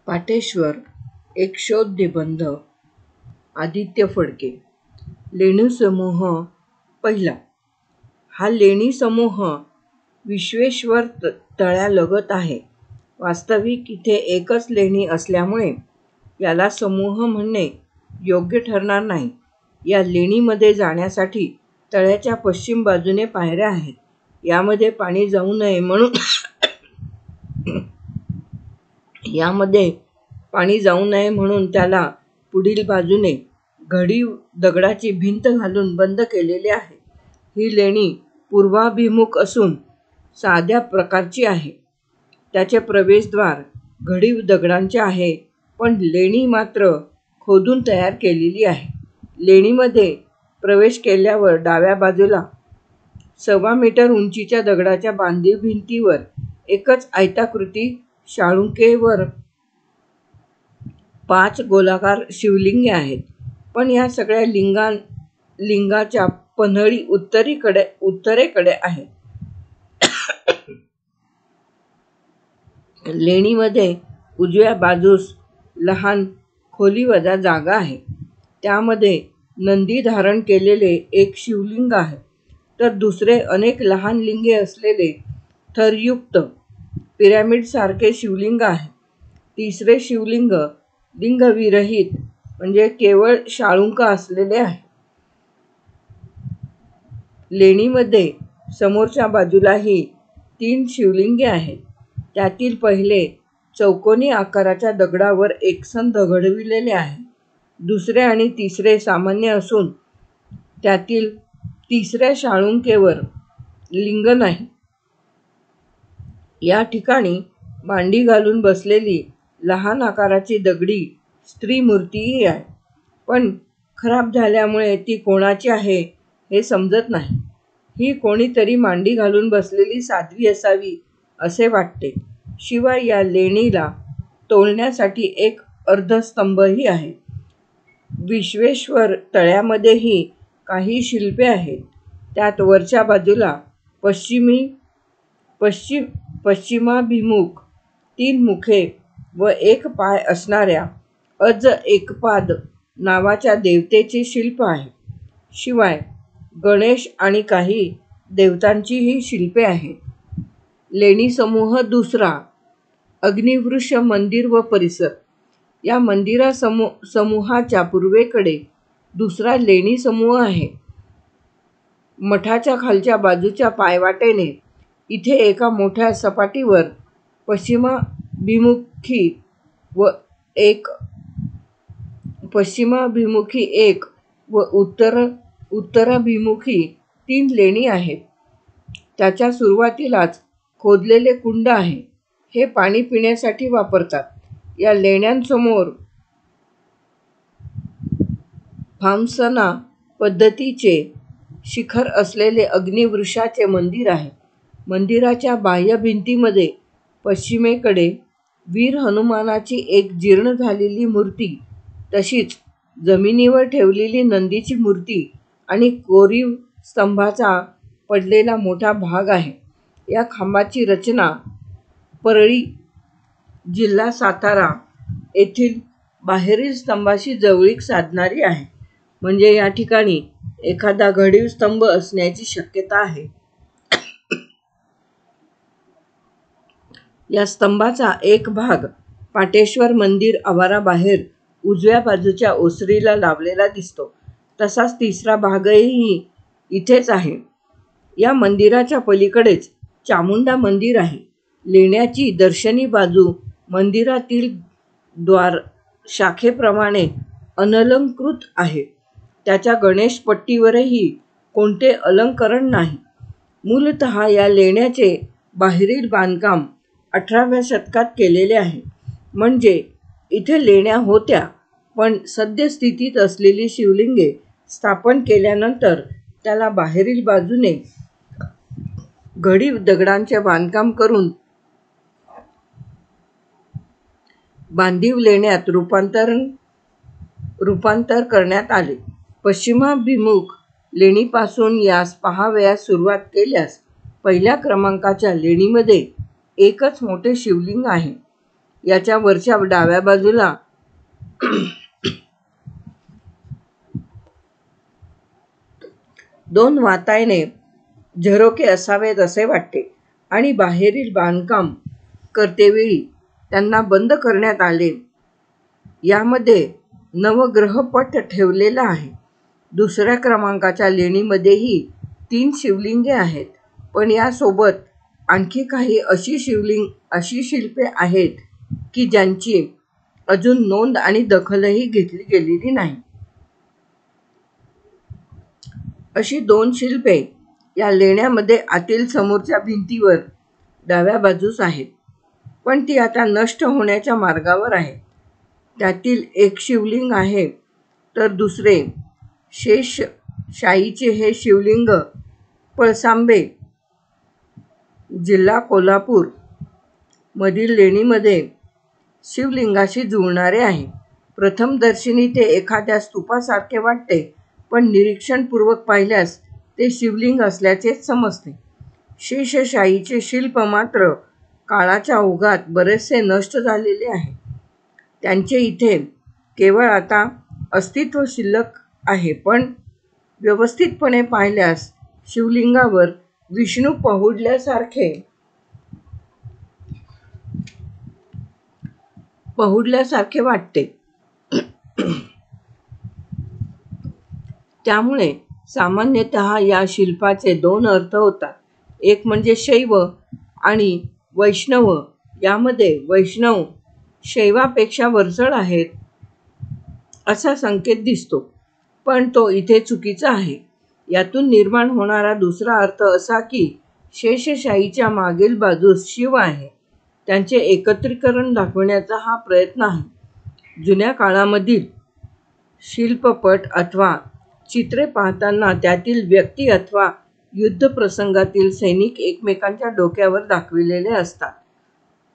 पाटेश्वर एक शोध निबंध. आदित्य फडके. लेणी समूह पहिला. हा लेणी समूह विश्वेश्वर तळ्यालगत आहे. वास्तविक इथे एकच लेणी असल्यामुळे याला समूह म्हणणे योग्य ठरणार नाही. या लेणीमध्ये जाण्यासाठी तळ्याच्या पश्चिम बाजूने पायऱ्या आहेत. यामध्ये पाणी जाऊ नये म्हणून त्याला पुढील बाजूने घडीव दगडाची भिंत घालून बंद केलेले आहे. ही लेणी पूर्वाभिमुख असून साध्या प्रकारची आहे. त्याचे प्रवेशद्वार घडीव दगडांचे आहे, पण लेणी मात्र खोदून तयार केलेली आहे. लेणीमध्ये प्रवेश केल्यावर डाव्या बाजूला 1.25 मीटर उंचीच्या दगडाच्या बांधीव भिंतीवर एकच आयताकृती शाळुंकेवर 5 गोलाकार शिवलिंगे आहेत. पण या सगळ्या लिंगाच्या पन्हाळी उत्तरेकडे आहे. लेणीमध्ये उजव्या बाजूस लहान खोलीवजा जागा आहे. त्यामध्ये नंदी धारण केलेले एक शिवलिंग आहे, तर दुसरे अनेक लहान लिंगे असलेले थरयुक्त पिरॅमिडसारखे शिवलिंग आहे. तिसरे शिवलिंग लिंगविरहित म्हणजे केवळ शाळुंक असलेले आहे. लेणीमध्ये समोरच्या बाजूलाही 3 शिवलिंगे आहेत. त्यातील पहिले चौकोनी आकाराच्या दगडावर एकसंध घडविलेले आहे. दुसरे आणि तिसरे सामान्य असून त्यातील तिसऱ्या शाळुंकेवर लिंग नाही. या ठिकाणी मांडी घालून बसलेली लहान आकाराची दगडी स्त्री मूर्तीही आहे, पण खराब झाल्यामुळे ती कोणाची आहे हे समजत नाही. ही कोणीतरी मांडी घालून बसलेली साध्वी असावी असे वाटते. शिवाय या लेणीला तोलण्यासाठी एक अर्धस्तंभही आहे. विश्वेश्वर तळ्यामध्येही काही शिल्पे आहेत. त्यात वरच्या बाजूला पश्चिमाभिमुख 3 मुखे व 1 पाय असणाऱ्या अज एकपाद नावाच्या देवतेचे शिल्प आहे. शिवाय गणेश आणि काही देवतांचीही शिल्पे आहेत. लेणी समूह दुसरा. अग्निवृक्ष मंदिर व परिसर. या मंदिरा समूहाच्या पूर्वेकडे दुसरा लेणी समूह आहे. मठाच्या खालच्या बाजूच्या पायवाटेने इथे एका मोठ्या सपाटीवर पश्चिमाभिमुखी एक व उत्तराभिमुखी 3 लेणी आहेत. त्याच्या सुरुवातीलाच खोदलेले कुंड आहे. हे पाणी पिण्यासाठी वापरतात. या लेण्यांसमोर फामसना पद्धतीचे शिखर असलेले अग्निवृक्षाचे मंदिर आहे. मंदिराच्या बाह्य भिंतीमध्ये पश्चिमेकडे वीर हनुमानाची एक जीर्ण झालेली मूर्ती, तशीच जमिनीवर ठेवलेली नंदीची मूर्ती आणि कोरीव स्तंभाचा पडलेला मोठा भाग आहे. या खांबाची रचना परळी, जिल्हा सातारा येथील बाहेरील स्तंभाशी जवळीक साधणारी आहे. म्हणजे या ठिकाणी एखादा घडीव स्तंभ असण्याची शक्यता आहे. या स्तंभाचा एक भाग पाटेश्वर मंदिर आवाराबाहेर उजव्या बाजूच्या ओसरीला लावलेला दिसतो. तसाच तिसरा भागही इथेच आहे. या मंदिराच्या पलीकडेच चामुंडा मंदिर आहे. लेण्याची दर्शनी बाजू मंदिरातील द्वार शाखेप्रमाणे अनलंकृत आहे. त्याच्या गणेशपट्टीवरही कोणते अलंकरण नाही. मूलतः या लेण्याचे बाहेरील बांधकाम 18व्या शतकात केलेले आहे. म्हणजे इथे लेण्या होत्या, पण सद्यस्थितीत असलेली शिवलिंगे स्थापन केल्यानंतर त्याला बाहेरील बाजूने घडीव दगडांचे बांधकाम करून बांधीव लेण्यात रूपांतर करण्यात आले. पश्चिमाभिमुख लेणीपासून यास पाहावयास सुरुवात केल्यास पहिल्या क्रमांकाच्या लेणीमध्ये एकच मोठे शिवलिंग आहे. याच्या वरच्या डाव्या बाजूला दोन वातायने झरोके असावेत असे वाटते आणि बाहेरील बांधकाम करतेवेळी त्यांना बंद करण्यात आले. यामध्ये नवग्रहपट ठेवलेला आहे. दुसऱ्या क्रमांकाच्या लेणीमध्येही 3 शिवलिंगे आहेत, पण यासोबत आणखी काही अशी शिल्पे आहेत की ज्यांची अजून नोंद आणि दखलही घेतली गेलेली नाही. अशी 2 शिल्पे या लेण्यामध्ये आतील समोरच्या भिंतीवर डाव्या बाजूस आहेत, पण ती आता नष्ट होण्याच्या मार्गावर आहे. त्यातील एक शिवलिंग आहे, तर दुसरे शेषशायीचे हे शिवलिंग पळसांबे, जिल्हा कोल्हापूर मधील लेणीमध्ये शिवलिंगाशी जुळणारे आहे. प्रथमदर्शनी ते एखाद्या स्तूपासारखे वाटते, पण निरीक्षणपूर्वक पाहिल्यास ते शिवलिंग असल्याचेच समजते. शेषशायीचे शिल्प मात्र काळाच्या ओघात बरेचसे नष्ट झालेले आहे. त्यांचे इथे केवळ आता अस्तित्व शिल्लक आहे, पण व्यवस्थितपणे पाहिल्यास शिवलिंगावर विष्णू पहुडल्यासारखे वाटते. त्यामुळे सामान्यतः या शिल्पाचे 2 अर्थ होतात. एक म्हणजे शैव आणि वैष्णव. यामध्ये वैष्णव शैवापेक्षा वरचढ आहेत असा संकेत दिसतो, पण तो इथे चुकीचा आहे. यातून निर्माण होणारा दुसरा अर्थ असा की शेषशायीच्या मागील बाजूस शिव आहे. त्यांचे एकत्रीकरण दाखविण्याचा हा प्रयत्न आहे. जुन्या काळामधील शिल्पपट अथवा चित्रे पाहताना त्यातील व्यक्ती अथवा युद्धप्रसंगातील सैनिक एकमेकांच्या डोक्यावर दाखविलेले असतात,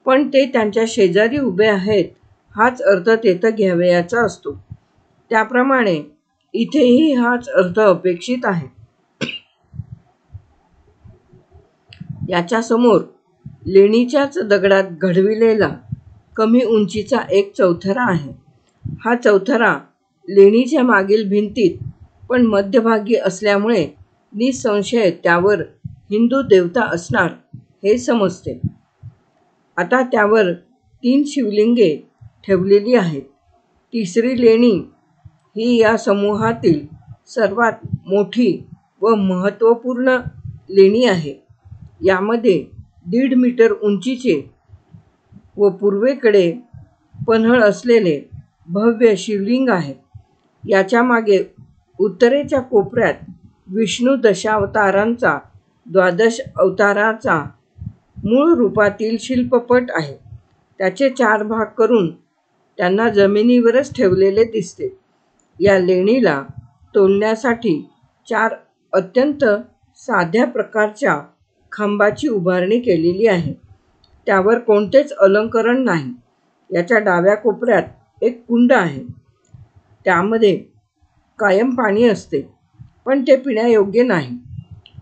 पण ते त्यांच्या शेजारी उभे आहेत हाच अर्थ तेथे घ्यावयाचा असतो. त्याप्रमाणे इथेही हाच अर्थ अपेक्षित आहे. याच्यासमोर लेणीच्याच दगडात घडविलेला कमी उंचीचा एक चौथरा आहे. हा चौथरा लेणीच्या मागील भिंतीत पण मध्यभागी असल्यामुळे निसंशय त्यावर हिंदू देवता असणार हे समजते. आता त्यावर 3 शिवलिंगे ठेवलेली आहेत. तिसरी लेणी ही या समूहातील सर्वात मोठी व महत्त्वपूर्ण लेणी आहे. यामध्ये 1.5 मीटर उंचीचे व पूर्वेकडे पन्हळ असलेले भव्य शिवलिंग आहे. याच्या मागे उत्तरेच्या कोपऱ्यात विष्णू दशावतारांचा 12 अवताराचा मूळ रूपातील शिल्पपट आहे. त्याचे 4 भाग करून त्यांना जमिनीवरच ठेवलेले दिसते. या लेणीला तोलण्यासाठी 4 अत्यंत साध्या प्रकारच्या खांबाची उभारणी केलेली आहे. त्यावर कोणतेच अलंकरण नाही. याच्या डाव्या कोपऱ्यात एक कुंड आहे. त्यामध्ये कायम पाणी असते, पण ते पिण्यायोग्य नाही.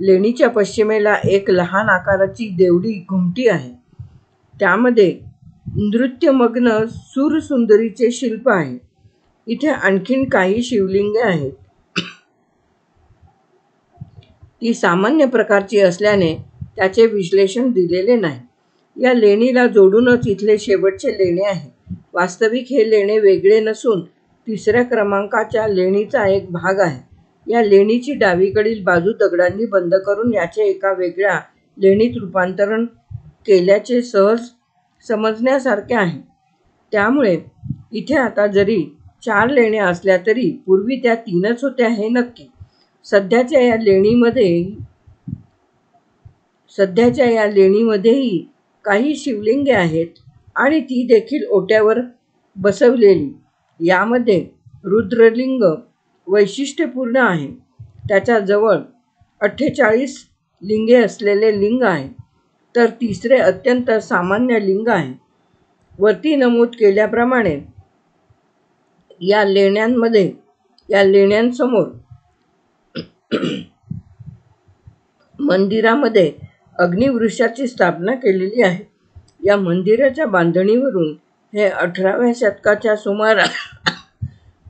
लेणीच्या पश्चिमेला एक लहान आकाराची देवडी घुमटी आहे. त्यामध्ये नृत्यमग्न सूरसुंदरीचे शिल्प आहे. इथे आणखीन काही शिवलिंगे आहेत. ती सामान्य प्रकारची असल्याने त्याचे विश्लेषण दिलेले नाही. या लेणीला जोडूनच इथले शेवटचे लेणे आहे. वास्तविक हे लेणे वेगळे नसून 3ऱ्या क्रमांकाच्या लेणीचा एक भाग आहे. या लेणीची डावीकडील बाजू दगडांनी बंद करून याचे एका वेगळ्या लेणीत रूपांतरण केल्याचे सहज समजण्यासारखे आहे. त्यामुळे इथे आता जरी 4 लेण्या असल्या तरी पूर्वी त्या 3च होत्या हे नक्की. सध्याच्या या लेणीमध्येही काही शिवलिंगे आहेत आणि ती देखील ओट्यावर बसवलेली. यामध्ये रुद्रलिंग वैशिष्ट्यपूर्ण आहे. त्याच्या जवळ 48 लिंगे असलेले लिंग आहे, तर 3रे अत्यंत सामान्य लिंग आहे. वरती नमूद केल्याप्रमाणे या लेण्यांसमोर मंदिरामध्ये अग्निवृक्षाची स्थापना केलेली आहे. या मंदिराच्या बांधणीवरून हे 18व्या शतकाच्या सुमारास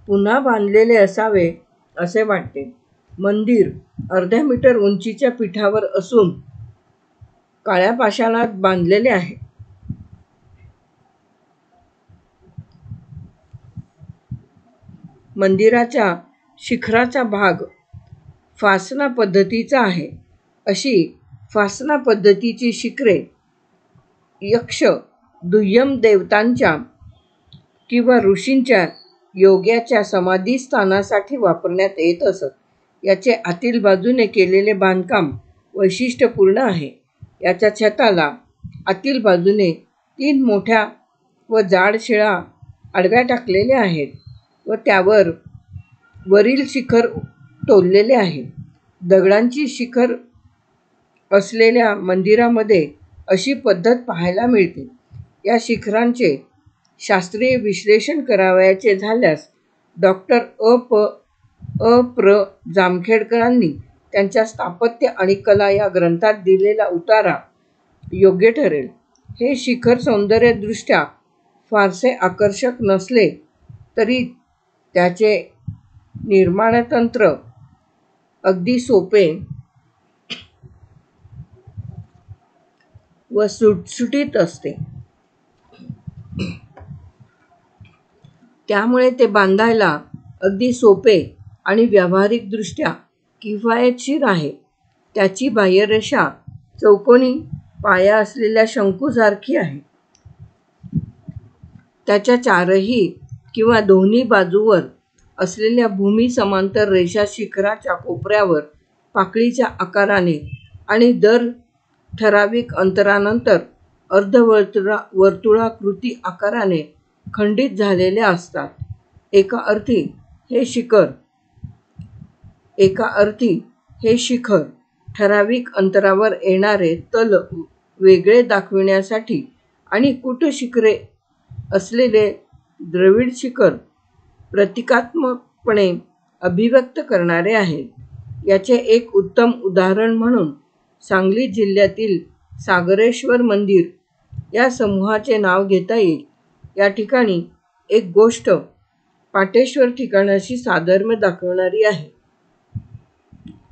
पुन्हा बांधलेले असावे असे वाटते. मंदिर अर्ध्या मीटर उंचीच्या पीठावर असून काळ्या पाषाणात बांधलेले आहे. मंदिराच्या शिखराचा भाग फासना पद्धतीचा आहे. अशी फासना पद्धतीची शिखरे यक्ष, दुय्यम देवतांच्या किंवा ऋषींच्या योग्याच्या समाधीस्थानासाठी वापरण्यात येत असत. याचे आतील बाजूने केलेले बांधकाम वैशिष्ट्यपूर्ण आहे. याच्या छताला आतील बाजूने 3 मोठ्या व जाड शिळा आडव्या टाकलेल्या आहेत व त्यावर वरील शिखर तोललेले आहे. दगडांची शिखर असलेल्या मंदिरामध्ये अशी पद्धत पाहायला मिळते. या शिखरांचे शास्त्रीय विश्लेषण करावयाचे झाल्यास डॉक्टर प्र. जामखेडकरांनी त्यांच्या स्थापत्य आणि कला या ग्रंथात दिलेला उतारा योग्य ठरेल. हे शिखर सौंदर्यदृष्ट्या फारसे आकर्षक नसले तरी त्याचे निर्माणतंत्र अगदी सोपे व सुटसुटीत असते. त्यामुळे ते बांधायला अगदी सोपे आणि व्यावहारिकदृष्ट्या किफायतशीर आहे. त्याची बाह्यरेषा चौकोनी पाया असलेल्या शंकूसारखी आहे. त्याच्या चारही किंवा दोन्ही बाजूवर असलेल्या भूमी समांतर रेषा शिखराच्या कोपऱ्यावर पाकळीच्या आकाराने आणि दर ठराविक अंतरानंतर वर्तुळाकृती आकाराने खंडित झालेल्या असतात. एका अर्थी हे शिखर ठराविक अंतरावर येणारे तल वेगळे दाखविण्यासाठी आणि कूटशिखरे असलेले द्रविड शिखर प्रतिकात्मकपणे अभिव्यक्त करणारे आहे. याचे एक उत्तम उदाहरण म्हणून सांगली जिल्ह्यातील सागरेश्वर मंदिर या समूहाचे नाव घेता येईल. या ठिकाणी एक गोष्ट पाटेश्वर ठिकाणाशी साधर्म्य दाखवणारी आहे.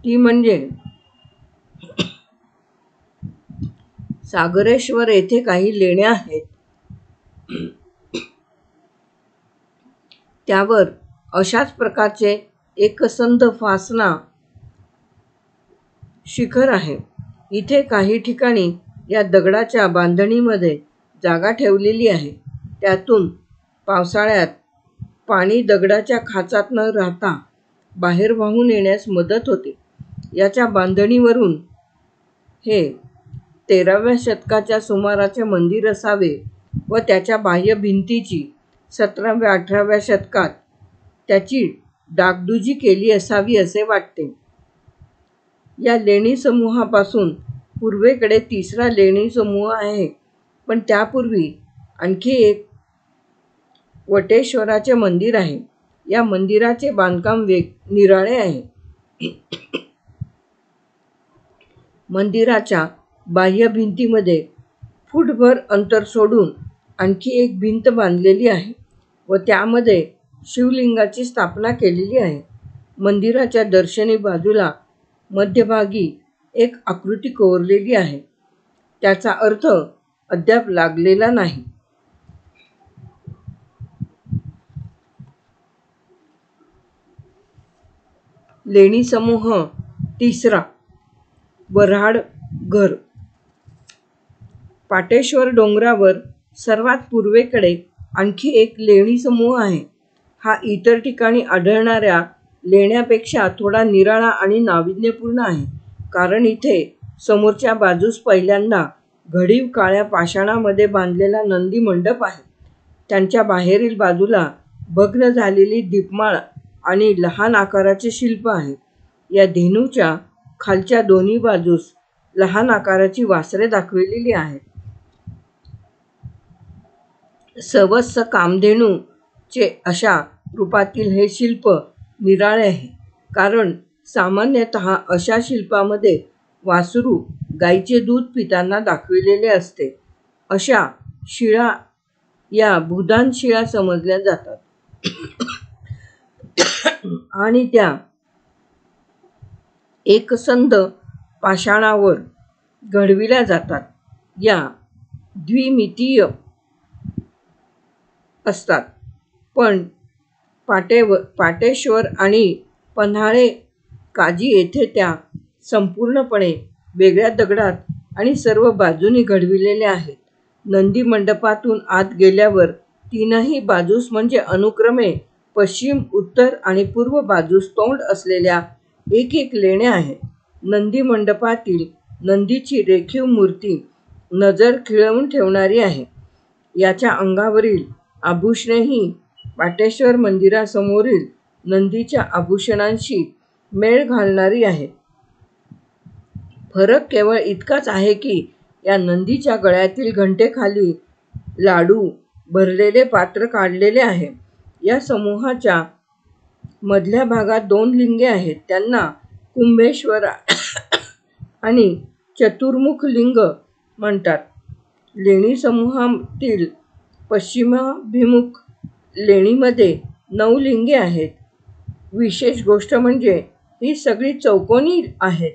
ती म्हणजे सागरेश्वर येथे काही लेण्या आहेत. त्यावर अशाच प्रकारचे एकसंध फासना शिखर आहे. इथे काही ठिकाणी या दगडाच्या बांधणीमध्ये जागा ठेवलेली आहे. त्यातून पावसाळ्यात पाणी दगडाच्या खाचात न राहता बाहेर वाहून येण्यास मदत होते. याच्या बांधणीवरून हे 13व्या शतकाच्या सुमाराचे मंदिर असावे व त्याच्या बाह्य भिंतीची 17व्या-18व्या शतकात त्याची डागडुजी केली असावी असे वाटते. या लेणी समूहापासून पूर्वेकडे 3रा लेणी समूह आहे, पण त्यापूर्वी आणखी एक वटेश्वराचे मंदिर आहे. या मंदिराचे बांधकाम निराळे आहे. मंदिराच्या बाह्य भिंतीमध्ये फूटभर अंतर सोडून आणखी एक भिंत बांधलेली आहे व त्यामध्ये शिवलिंगाची स्थापना केलेली आहे. मंदिराच्या दर्शनी बाजूला मध्यभागी एक आकृती कोरलेली आहे. त्याचा अर्थ अद्याप लागलेला नाही. लेणी समूह 3रा वऱ्हाड घर. पाटेश्वर डोंगरावर सर्वात पूर्वेकडे आणखी एक लेणी समूह आहे. हा इतर ठिकाणी आढळणाऱ्या लेण्यापेक्षा थोडा निराळा आणि नाविन्यपूर्ण आहे, कारण इथे समोरच्या बाजूस पहिल्यांदा घडीव काळ्या पाषाणामध्ये बांधलेला नंदी मंडप आहे. त्यांच्या बाहेरील बाजूला भग्न झालेली दीपमाळ आणि लहान आकाराचे शिल्प आहे. या धेनूच्या खालच्या दोन्ही बाजूस लहान आकाराची वासरे दाखविलेली आहेत. सवत्स कामधेनूचे अशा रूपातील हे शिल्प निराळे आहे, कारण सामान्यतः अशा शिल्पामध्ये वासरू गाईचे दूध पिताना दाखविलेले असते. अशा शिळा या भूदानशिळा समजल्या जातात आणि त्या एकसंध पाषाणावर घडविल्या जातात. या द्विमितीय असतात, पण पाटेश्वर आणि पन्हाळे काजी येथे त्या संपूर्णपणे वेगळ्या दगडात आणि सर्व बाजूनी घडविलेल्या आहेत. नंदी मंडपातून आत गेल्यावर तीनही बाजूस म्हणजे अनुक्रमे पश्चिम, उत्तर आणि पूर्व बाजूस तोंड असलेल्या एक एक लेण्या आहेत. नंदी मंडपातील नंदीची रेखीव मूर्ती नजर खिळवून ठेवणारी आहे. याच्या अंगावरील आभूषणेही पाटेश्वर मंदिरासमोरील नंदीच्या आभूषणांशी मेळ घालणारी आहेत. फरक केवळ इतकाच आहे की या नंदीच्या गळ्यातील घंटेखाली लाडू भरलेले पात्र काढलेले आहे. या समूहाच्या मधल्या भागात 2 लिंगे आहेत. त्यांना कुंभेश्वर आणि चतुर्मुख लिंग म्हणतात. लेणी समूहातील पश्चिमाभिमुख लेणीमध्ये 9 लिंगे आहेत. विशेष गोष्ट म्हणजे ही सगळी चौकोनी आहेत.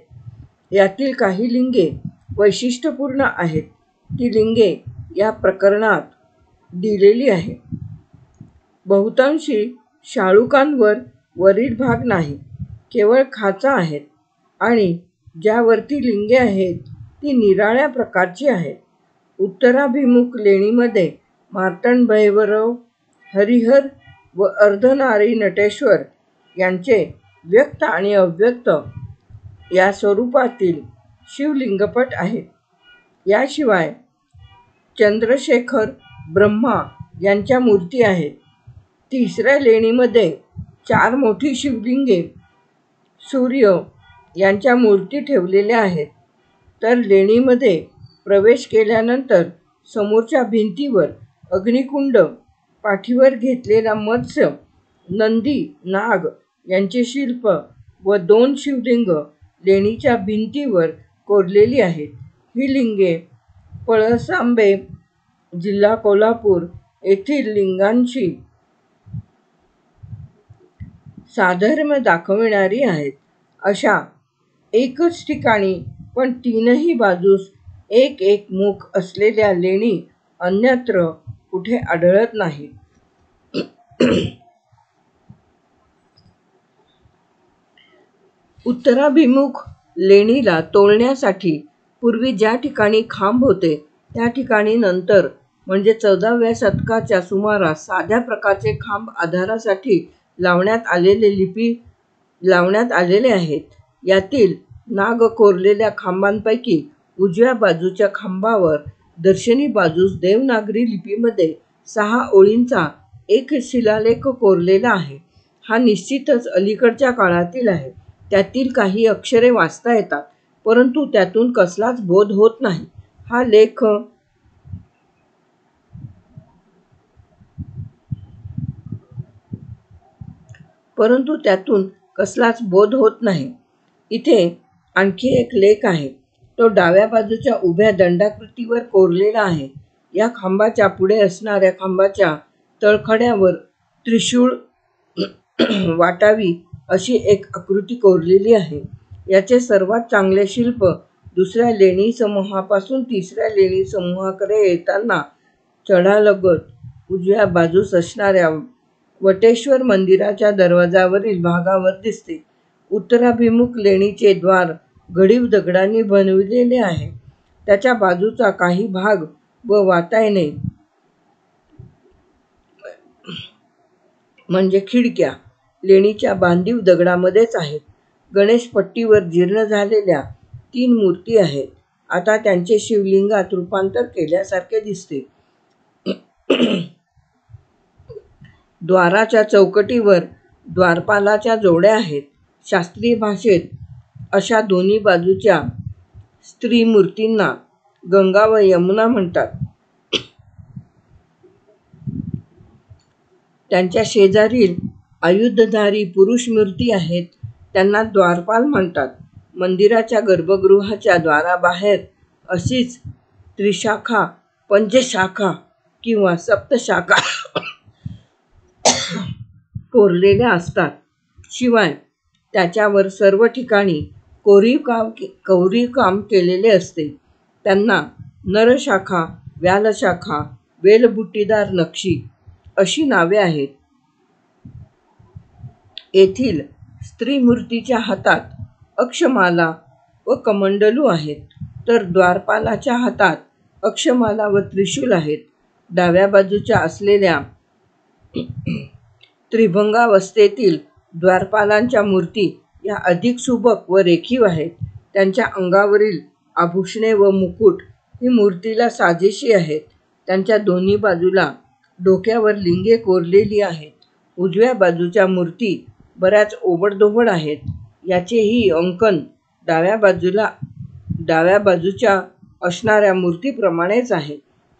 यातील काही लिंगे वैशिष्ट्यपूर्ण आहेत. ती लिंगे या प्रकरणात दिलेली आहेत. बहुतांशी शाळुकांवर वरील भाग नाही, केवळ खाचा आहेत आणि ज्यावरती लिंगे आहेत ती निराळ्या प्रकारची आहेत. उत्तराभिमुख लेणीमध्ये मार्तंड भैरव, हरिहर व अर्धनारी नटेश्वर यांचे व्यक्त आणि अव्यक्त या स्वरूपातील शिवलिंगपट आहेत. याशिवाय चंद्रशेखर ब्रह्मा यांच्या मूर्ती आहेत. तिसऱ्या लेणीमध्ये 4 मोठी शिवलिंगे सूर्य यांच्या मूर्ती ठेवलेल्या आहेत. तर लेणीमध्ये प्रवेश केल्यानंतर समोरच्या भिंतीवर अग्निकुंड, पाठीवर घेतलेला मत्स्य, नंदी, नाग यांचे शिल्प व 2 शिवलिंग लेणीच्या भिंतीवर कोरलेली आहेत. ही लिंगे पळसांबे, जिल्हा कोल्हापूर येथील लिंगांशी साधर्म्य दाखविणारी आहेत. अशा एकच ठिकाणी पण तीनही बाजूस एक एक मुख असलेल्या लेणी अन्यत्र कुठे आढळत नाहीत. उत्तराभिमुख लेणीला तोलण्यासाठी पूर्वी ज्या ठिकाणी खांब होते त्या ठिकाणी नंतर म्हणजे 14व्या शतकाच्या सुमारास साध्या प्रकारचे खांब आधारासाठी लावण्यात आलेले आहेत. यातील नाग कोरलेल्या खांबांपैकी उजव्या बाजूच्या खांबावर दर्शनी बाजूस देवनागरी लिपीमध्ये 6 ओळींचा एक शिलालेख कोरलेला आहे. हा निश्चितच अलीकडच्या काळातील आहे. त्यातील काही अक्षरे वाचता येतात, परंतु त्यातून कसलाच बोध होत नाही. हा लेख इथे आणखी एक लेख आहे. तो डाव्या बाजूच्या उभ्या दंडाकृतीवर कोरलेला आहे. या खांबाच्या पुढे असणाऱ्या खांबाच्या तळखड्यावर त्रिशूळ वाटावी अशी एक आकृती कोरलेली आहे. याचे सर्वात चांगले शिल्प दुसऱ्या लेणी समूहापासून तिसऱ्या लेणी समूहाकडे येताना चढालगत उजव्या बाजूस असणाऱ्या वटेश्वर मंदिराच्या दरवाजावरील भागावर दिसते. उत्तराभिमुख लेणीचे द्वार घडीव दगडांनी बनविलेले आहे. त्याच्या बाजूचा काही भाग व वातायने म्हणजे खिडक्या लेणीच्या बांधीव दगडामध्येच आहेत. गणेशपट्टीवर जीर्ण झालेल्या 3 मूर्ती आहेत. आता त्यांचे शिवलिंगात रूपांतर केल्यासारखे दिसते. द्वाराच्या चौकटीवर द्वारपालाच्या जोड्या आहेत. शास्त्रीय भाषेत अशा दोन्ही बाजूच्या स्त्रीमूर्तींना गंगा व यमुना म्हणतात. त्यांच्या शेजारील आयुधधारी पुरुष मूर्ती आहेत. त्यांना द्वारपाल म्हणतात. मंदिराच्या गर्भगृहाच्या द्वाराबाहेर अशीच त्रिशाखा, पंचशाखा किंवा सप्तशाखा कोरलेल्या असतात. शिवाय त्याच्यावर सर्व ठिकाणी कोरीव काम केलेले असते. त्यांना नरशाखा, व्यालशाखा, वेलबुट्टीदार नक्षी अशी नावे आहेत. येथील स्त्रीमूर्तीच्या हातात अक्षमाला व कमंडलू आहेत, तर द्वारपालाच्या हातात अक्षमाला व त्रिशूल आहेत. डाव्या बाजूच्या असलेल्या त्रिभंगावस्थेतील द्वारपालांच्या मूर्ती या अधिक सुबक व रेखीव आहेत. त्यांच्या अंगावरील आभूषणे व मुकुट ही मूर्तीला साजेशी आहेत. त्यांच्या दोन्ही बाजूला डोक्यावर लिंगे कोरलेली आहेत. उजव्या बाजूच्या मूर्ती बऱ्याच ओबडधोबड आहेत. याचेही अंकन डाव्या बाजूच्या असणाऱ्या मूर्तीप्रमाणेच आहे.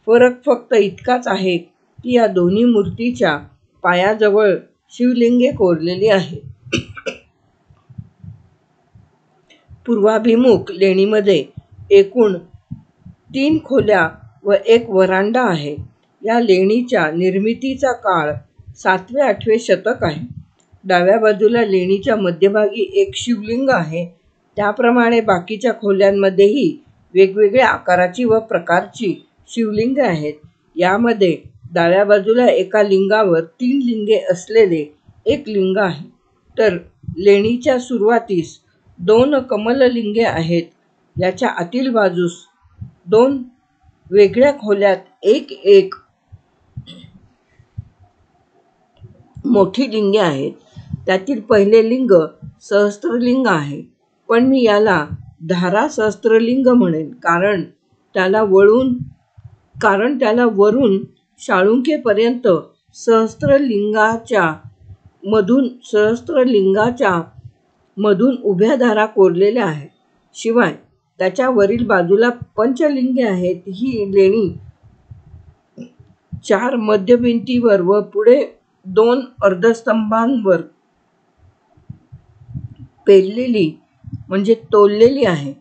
फरक फक्त इतकाच आहे की या दोन्ही मूर्तीच्या पायाजवळ शिवलिंगे कोरलेली आहेत. पूर्वाभिमुख लेणीमध्ये एकूण 3 खोल्या व एक व्हरांडा आहे. या लेणीच्या निर्मितीचा काळ 7वे-8वे शतक आहे. डाव्या बाजूला लेणीच्या मध्यभागी एक शिवलिंग आहे. त्याप्रमाणे बाकीच्या खोल्यांमध्येही वेगवेगळ्या आकाराची व प्रकारची शिवलिंगे आहेत. यामध्ये डाव्या बाजूला एका लिंगावर 3 लिंगे असलेले एक लिंग आहे, तर लेणीच्या सुरुवातीस 2 कमललिंगे आहेत. याच्या आतील बाजूस 2 वेगळ्या खोल्यात एक मोठी लिंगे आहेत. त्यातील पहिले लिंग सहस्त्रलिंग आहे, पण मी याला धारा सहस्त्रलिंग म्हणेन, कारण त्याला वरून शाळुंकेपर्यंत सहस्त्रलिंगाच्या मधून उभ्या धारा कोरलेल्या आहेत. शिवाय त्याच्या वरील बाजूला पंचलिंगे आहेत. ही लेणी 4 मध्यभिंतीवर व पुढे 2 अर्धस्तंभांवर पेरलेली म्हणजे तोललेली आहे.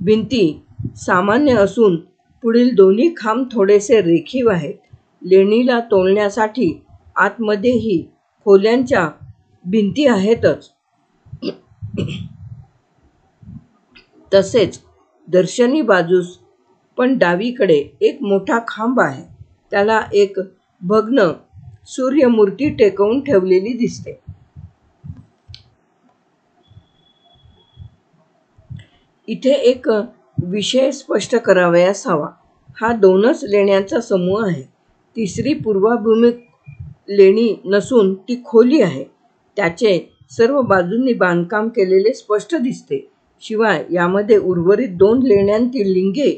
भिंती सामान्य असून पुढील दोन्ही खांब थोडेसे रेखीव आहेत. लेणीला तोलण्यासाठी आतमध्येही खोल्यांच्या भिंती आहेतच. तसेच दर्शनी बाजूस पण डावीकडे एक मोठा खांब आहे. त्याला एक भग्न सूर्यमूर्ती टेकवून ठेवलेली दिसते. इथे एक विषय स्पष्ट करावयास हवा. हा 2च लेण्यांचा समूह आहे. तिसरी पूर्वाभिमुख लेणी नसून ती खोली आहे. त्याचे सर्व बाजूंनी बांधकाम केलेले स्पष्ट दिसते. शिवाय यामध्ये उर्वरित 2 लेण्यांतील लिंगे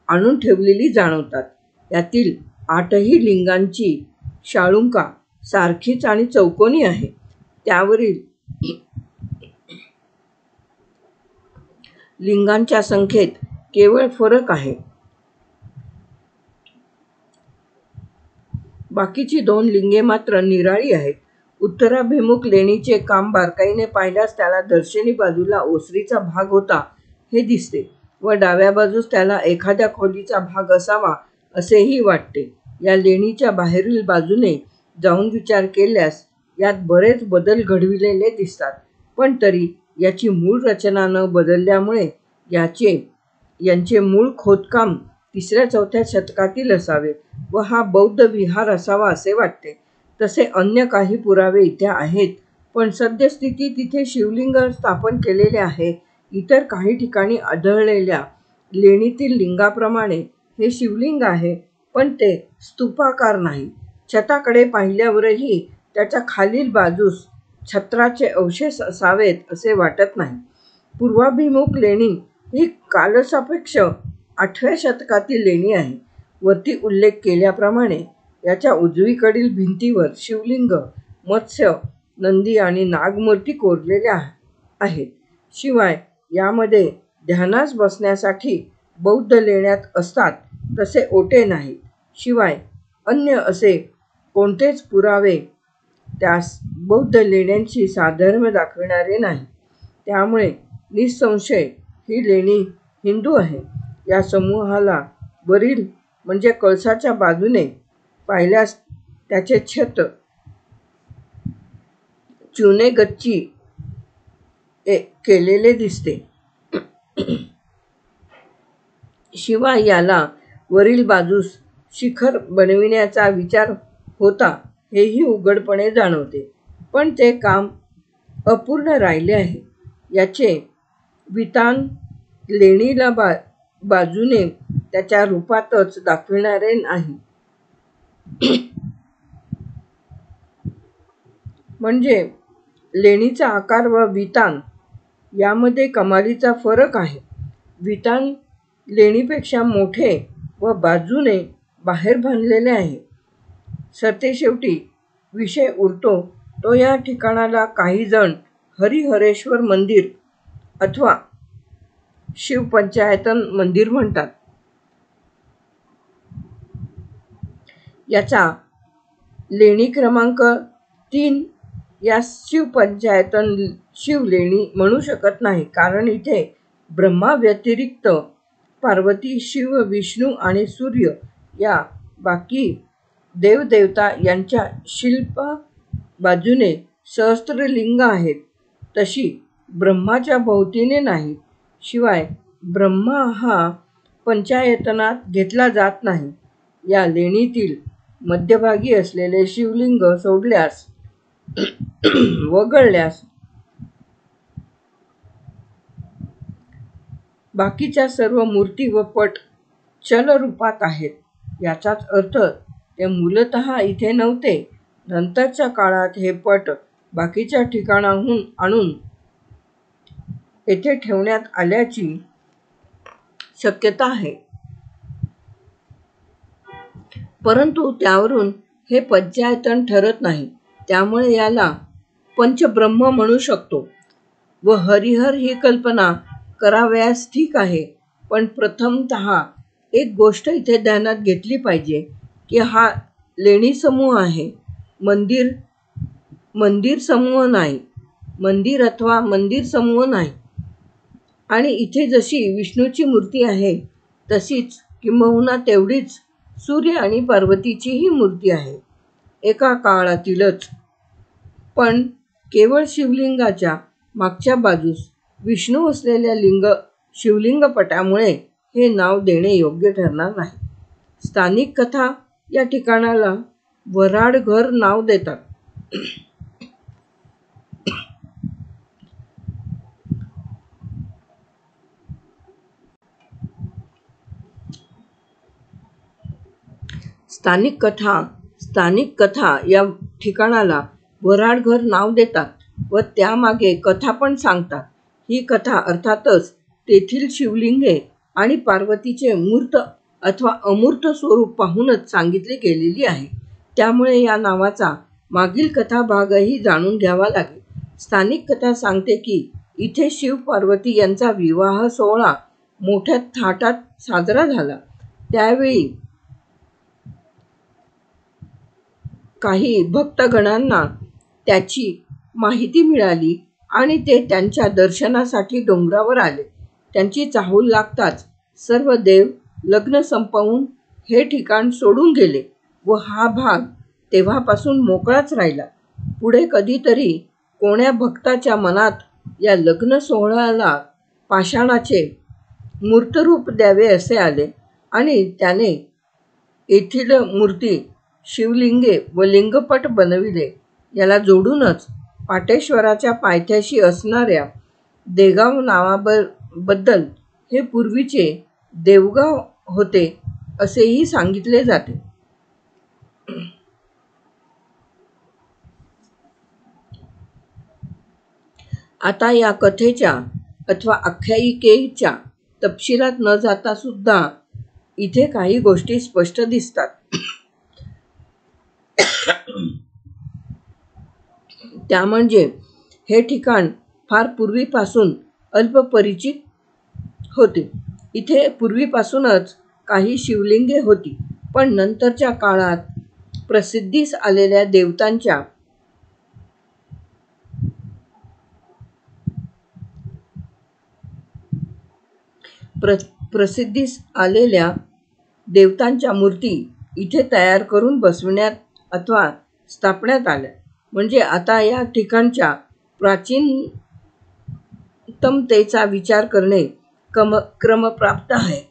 आणून ठेवलेली जाणवतात. यातील 8ही लिंगांची शाळुंका सारखीच आणि चौकोनी आहे. त्यावरील लिंगांच्या संख्येत केवळ फरक आहे. बाकीची 2 लिंगे मात्र निराळी आहेत. उत्तराभिमुख लेणीचे काम बारकाईने पाहिल्यास त्याला दर्शनी बाजूला ओसरीचा भाग होता हे दिसते व डाव्या बाजूस त्याला एखाद्या खोलीचा भाग असावा असेही वाटते. या लेणीच्या बाहेरील बाजूने जाऊन विचार केल्यास यात बरेच बदल घडविलेले दिसतात, पण तरी याची मूळ रचना न बदलल्यामुळे यांचे मूळ खोदकाम 3ऱ्या-4थ्या शतकातील असावे व हा बौद्ध विहार असावा असे वाटते. तसे अन्य काही पुरावे इथे आहेत, पण सद्यस्थितीत तिथे शिवलिंग स्थापन केलेले आहे. इतर काही ठिकाणी आढळलेल्या लेणीतील लिंगाप्रमाणे हे शिवलिंग आहे, पण ते स्तूपाकार नाही. छताकडे पाहिल्यावरही त्याच्या खालील बाजूस छत्राचे अवशेष असावेत असे वाटत नाही. पूर्वाभिमुख लेणी ही कालसापेक्ष 8व्या शतकातील लेणी आहे. वरती उल्लेख केल्याप्रमाणे याच्या उजवीकडील भिंतीवर शिवलिंग, मत्स्य, नंदी आणि नागमूर्ती कोरलेल्या आहेत. शिवाय यामध्ये ध्यानास बसण्यासाठी बौद्ध लेण्यात असतात तसे ओटे नाहीत. शिवाय अन्य असे कोणतेच पुरावे त्यास बौद्ध लेण्यांशी साधर्म्य दाखविणारे नाही. त्यामुळे निःसंशय ही लेणी हिंदू आहे. या समूहाला वरील म्हणजे कळसाच्या बाजूने पाहिल्यास त्याचे छत चुने गच्ची केलेले दिसते. शिवाय याला वरील बाजूस शिखर बनविण्याचा विचार होता हेही उघडपणे जाणवते. पण ते काम अपूर्ण राहिले आहे. याचे वितान लेणीला बाजूने त्याच्या रूपातच दाखविणारे नाही. म्हणजे लेणीचा आकार व वितान यामध्ये कमालीचा फरक आहे. वितान लेणीपेक्षा मोठे व बाजूने बाहेर बांधलेले आहे. सरतेशेवटी विषय उरतो तो या ठिकाणाला काही जण हरिहरेश्वर मंदिर अथवा शिवपंचायतन मंदिर म्हणतात. याचा लेणी क्रमांक 3 या शिवपंचायतन शिवलेणी म्हणू शकत नाही, कारण इथे ब्रह्मा व्यतिरिक्त पार्वती, शिव, विष्णू आणि सूर्य या बाकी देवदेवता यांच्या शिल्प बाजूने सहस्त्रलिंग आहेत, तशी ब्रह्माच्या भोवतीने नाहीत. शिवाय ब्रह्मा हा पंचायतनात घेतला जात नाही. या लेणीतील मध्यभागी असलेले शिवलिंग सोडल्यास वगळल्यास बाकीच्या सर्व मूर्ती व पट चलरूपात आहेत. याचाच अर्थ ते मूलतः इथे नव्हते. नंतरच्या काळात हे पट बाकीच्या ठिकाणाहून आणून येथे ठेवण्यात आल्याची शक्यता आहे. परंतु त्यावरून हे पंचायतन ठरत नाही. त्यामुळे याला पंचब्रह्म म्हणू शकतो. व हरिहर ही कल्पना करावयास ठीक आहे. पण प्रथमतः एक गोष्ट इथे ध्यानात घेतली पाहिजे की हा लेणी समूह आहे, मंदिर समूह नाही. मंदिर अथवा मंदिर समूह नाही. आणि इथे जशी विष्णूची मूर्ती आहे तशीच किंबहुना तेवढीच सूर्य आणि पार्वतीचीही मूर्ती आहे एका काळातीलच. पण केवळ शिवलिंगाच्या मागच्या बाजूस विष्णू असलेल्या शिवलिंगपटामुळे हे नाव देणे योग्य ठरणार नाही. स्थानिक कथा या ठिकाणाला वऱ्हाडघर नाव देतात. स्थानिक कथा या ठिकाणाला वऱ्हाडघर नाव देतात व त्यामागे कथा पण सांगतात. ही कथा अर्थातच तेथील शिवलिंगे आणि पार्वतीचे मूर्त अथवा अमूर्त स्वरूप पाहूनच सांगितली गेलेली आहे. त्यामुळे या नावाचा मागील कथाभागही जाणून घ्यावा लागेल. स्थानिक कथा सांगते की इथे शिव पार्वती यांचा विवाह सोहळा मोठ्या थाटात साजरा झाला. त्यावेळी काही भक्तगणांना त्याची माहिती मिळाली आणि ते त्यांच्या दर्शनासाठी डोंगरावर आले. त्यांची चाहूल लागताच सर्व देव लग्न संपवून हे ठिकाण सोडून गेले व हा भाग तेव्हापासून मोकळाच राहिला. पुढे कधीतरी कोण्या भक्ताच्या मनात या लग्न सोहळ्याला पाषाणाचे मूर्तरूप द्यावे असे आले आणि त्याने येथील मूर्ती, शिवलिंगे व लिंगपट बनविले. याला जोडूनच पाटेश्वराच्या पायथ्याशी असणाऱ्या देगाव नावाबद्दल हे पूर्वीचे देवगाव होते असेही सांगितले जाते. आता या कथेच्या अथवा आख्यायिकेच्या तपशिलात न जाता सुद्धा इथे काही गोष्टी स्पष्ट दिसतात. त्या म्हणजे हे ठिकाण फार पूर्वीपासून अल्पपरिचित होते. इथे पूर्वीपासूनच काही शिवलिंगे होती, पण नंतरच्या काळात प्रसिद्धीस आलेल्या देवतांच्या मूर्ती इथे तयार करून बसविण्यात अथवा स्थापण्यात आल्या. म्हणजे आता या ठिकाणच्या प्राचीनतमतेचा विचार करणे क्रमप्राप्त आहे.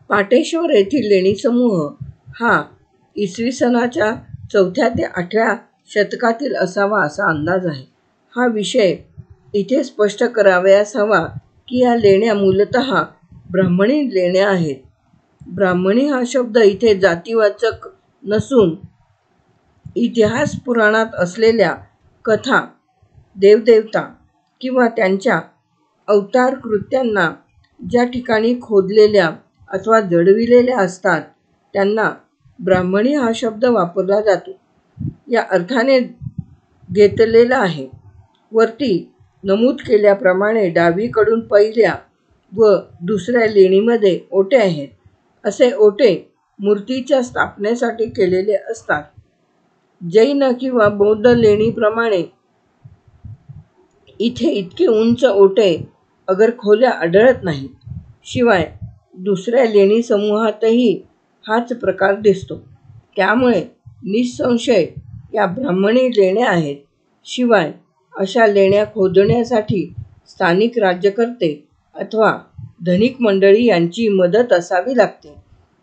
पाटेश्वर येथील लेणी समूह हा इसवी सनाच्या 4थ्या ते 8व्या शतकातील असावा असा अंदाज आहे. हा विषय इथे स्पष्ट करावयास हवा की या लेण्या मूलतः ब्राह्मणी लेण्या आहेत. ब्राह्मणी हा शब्द इथे जातीवाचक नसून इतिहास पुराणात असलेल्या कथा, देवदेवता किंवा त्यांच्या अवतार कृत्यांना ज्या ठिकाणी खोदलेल्या अथवा जडविलेल्या असतात त्यांना ब्राह्मणी हा शब्द वापरला जातो या अर्थाने घेतलेला आहे. वरती नमूद केल्याप्रमाणे डावीकडून पहिल्या व दुसऱ्या लेणीमध्ये ओटे आहेत. असे ओटे मूर्तीच्या स्थापनेसाठी केलेले असतात. जैन किंवा बौद्ध लेणीप्रमाणे इथे इतके उंच ओटे अगर खोल्या आढळत नाहीत. शिवाय दुसऱ्या लेणी समूहातही हाच प्रकार दिसतो. त्यामुळे निःसंशय या ब्राह्मणी लेण्या आहेत. शिवाय अशा लेण्या खोदण्यासाठी स्थानिक राज्यकर्ते अथवा धनिक मंडळी यांची मदत असावी लागते.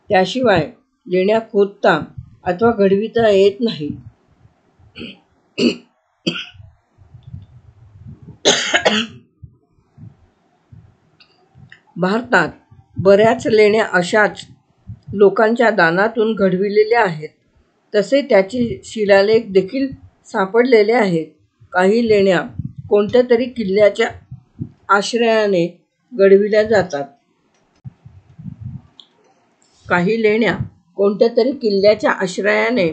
त्याशिवाय लेण्या खोदता अथवा घडविता येत नाहीत. भारतात बऱ्याच लेण्या अशाच लोकांच्या दानातून घडविलेल्या आहेत. तसे त्याचे शिलालेख देखील सापडलेले आहेत. काही लेण्या कोणत्या तरी किल्ल्याच्या आश्रयाने घडविल्या जातात. काही लेण्या कोणत्या तरी किल्ल्याच्या आश्रयाने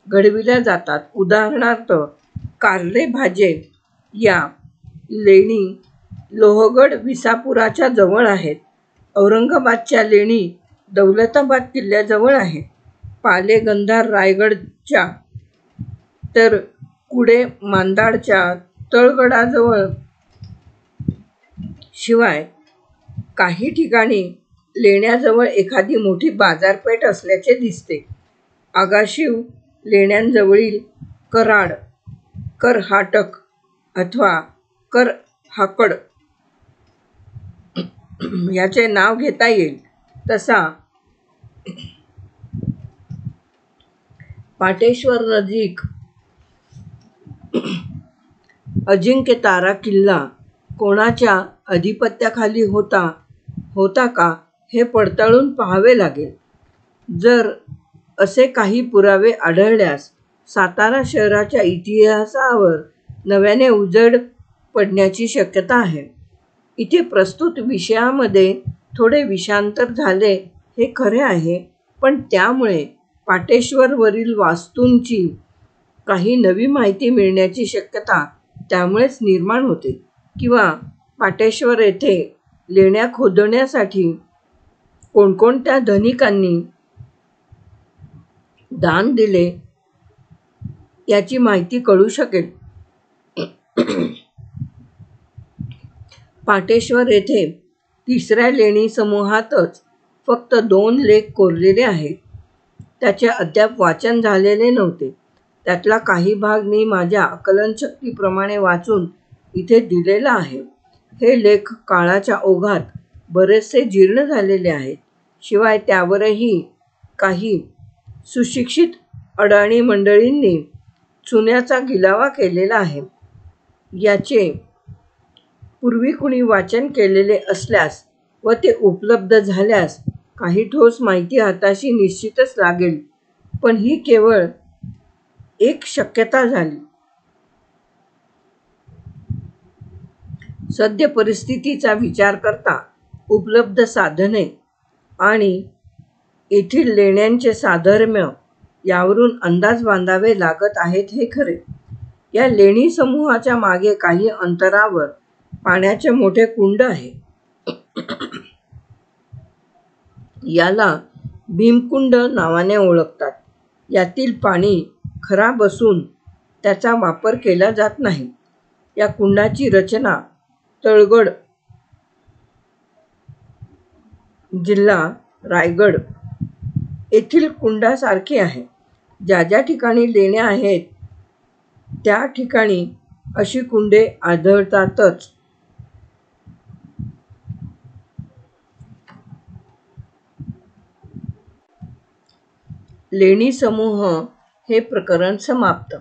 घडविल्या जातात. उदाहरणार्थ कार्ले भाजे या लेणी लोहगड विसापुराच्या जवळ आहेत. औरंगाबादच्या लेणी दौलताबाद किल्ल्याजवळ आहेत. पाले गंधार रायगडच्या तर कुडे मांदाडच्या तळगडाजवळ. शिवाय काही ठिकाणी लेण्यांजवळ एखादी मोठी बाजारपेठ असल्याचे दिसते. आगाशिव लेण्यांजवळील कराड, करहाटक अथवा करहाकड याचे नाव घेता येईल. तसा पाटेश्वर नजीक अजिंक्यतारा किल्ला कोणाच्या अधिपत्याखाली होता का हे पडताळून पाहावे लागेल. जर असे काही पुरावे आढळल्यास सातारा शहराच्या इतिहासावर नव्याने उजेड पडण्याची शक्यता आहे. इथे प्रस्तुत विषयामध्ये थोडे विषयांतर झाले हे खरे आहे, पण त्यामुळे पाटेश्वरवरील वास्तूंची काही नवी माहिती मिळण्याची शक्यता त्यामुळेच निर्माण होते. किंवा पाटेश्वर येथे लेण्या खोदण्यासाठी कोणकोणत्या धनिकांनी दान दिले याची माहिती कळू शकेल. पाटेश्वर येथे तिसऱ्या लेणी समूहातच फक्त 2 लेख कोरलेले आहेत. त्याचे अद्याप वाचन झालेले नव्हते. त्यातला काही भाग मी माझ्या आकलनशक्तीप्रमाणे वाचून इथे दिलेला आहे. हे लेख काळाच्या ओघात बरेचसे जीर्ण झालेले आहेत. शिवाय त्यावरही काही सुशिक्षित अडाणी मंडळींनी चुन्याचा गिलावा केलेला आहे. याचे पूर्वी कुणी वाचन केलेले असल्यास व ते उपलब्ध झाल्यास काही ठोस माहिती हाताशी निश्चितच लागेल, पण ही केवळ एक शक्यता झाली. सद्य परिस्थितीचा विचार करता उपलब्ध साधने आणि येथील लेण्यांचे साधर्म्य यावरून अंदाज बांधावे लागत आहेत हे खरे. या लेणी समूहाच्या मागे काही अंतरावर पाण्याचे मोठे कुंड आहे. याला भीमकुंड नावाने ओळखतात. यातील पाणी खराब असून त्याचा वापर केला जात नाही. या कुंडाची रचना तळगड, जिल्हा रायगड येथील कुंडासारखी आहे. ज्या ज्या ठिकाणी लेण्या आहेत त्या ठिकाणी अशी कुंडे आढळतातच. लेणी समूह हे प्रकरण समाप्त.